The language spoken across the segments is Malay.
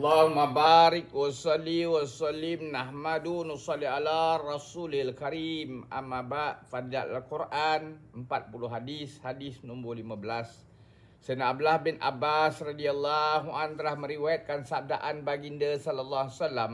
Allahumma barik wa salli wa sallim nahmadu nusalli ala rasulil karim amma ba' fadil al-Quran 40 hadis nombor 15. Sayyidina Abdullah bin Abbas radhiyallahu anhu telah meriwayatkan sabdaan baginda sallallahu alaihi wasallam,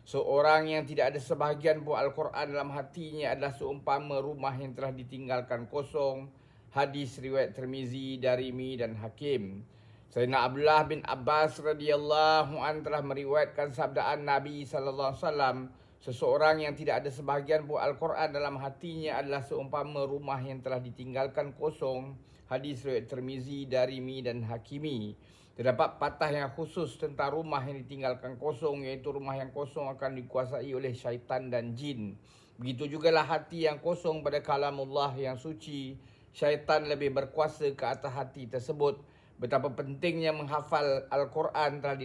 seorang yang tidak ada sebahagian pun Al-Quran dalam hatinya adalah seumpama rumah yang telah ditinggalkan kosong. Hadis riwayat Tirmizi, Darimi dan Hakim. Sayyidina Abdullah bin Abbas radhiyallahu anhu telah meriwayatkan sabdaan Nabi sallallahu alaihi wasallam, seseorang yang tidak ada sebahagian pun Al-Quran dalam hatinya adalah seumpama rumah yang telah ditinggalkan kosong. Hadis riwayat Tirmizi, Darimi dan Hakimi. Terdapat patah yang khusus tentang rumah yang ditinggalkan kosong, iaitu rumah yang kosong akan dikuasai oleh syaitan dan jin. Begitu jugalah hati yang kosong pada kalamullah yang suci. Syaitan lebih berkuasa ke atas hati tersebut. Betapa pentingnya menghafal Al-Quran telah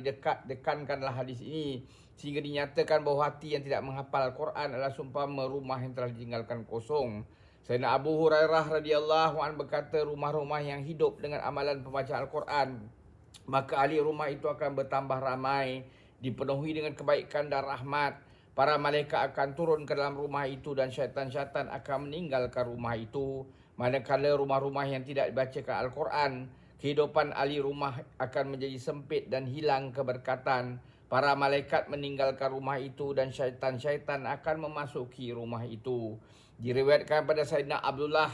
dekankanlah hadis ini, sehingga dinyatakan bahawa hati yang tidak menghafal Al-Quran adalah seumpama rumah yang telah ditinggalkan kosong. Sayyidina Abu Hurairah radhiyallahu anhu berkata, rumah-rumah yang hidup dengan amalan pembacaan Al-Quran, maka ahli rumah itu akan bertambah ramai, dipenuhi dengan kebaikan dan rahmat. Para malaikat akan turun ke dalam rumah itu dan syaitan-syaitan akan meninggalkan rumah itu. Manakala rumah-rumah yang tidak dibacakan Al-Quran, kehidupan ahli rumah akan menjadi sempit dan hilang keberkatan. Para malaikat meninggalkan rumah itu dan syaitan-syaitan akan memasuki rumah itu. Diriwayatkan pada Sayyidina Abdullah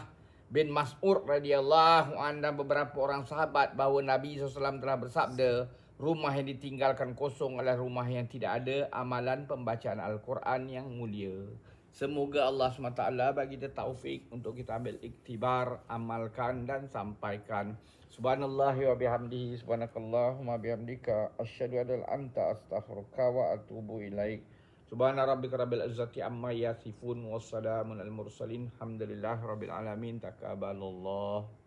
bin Mas'ud radhiyallahu anhu dan beberapa orang sahabat bahawa Nabi SAW telah bersabda, rumah yang ditinggalkan kosong adalah rumah yang tidak ada amalan pembacaan Al-Quran yang mulia. Semoga Allah SWT bagi kita taufik untuk kita ambil iktibar, amalkan dan sampaikan. Subhanallahi wa bihamdihi, subhanakallahumma bihamdika, asyhadu an la ilaha illa anta, astaghfiruka wa atubu ilaik. Subhana rabbika rabbil izzati amma yasifun, wassalamun al mursalin, alhamdulillahi rabbil alamin, taqabbalallah.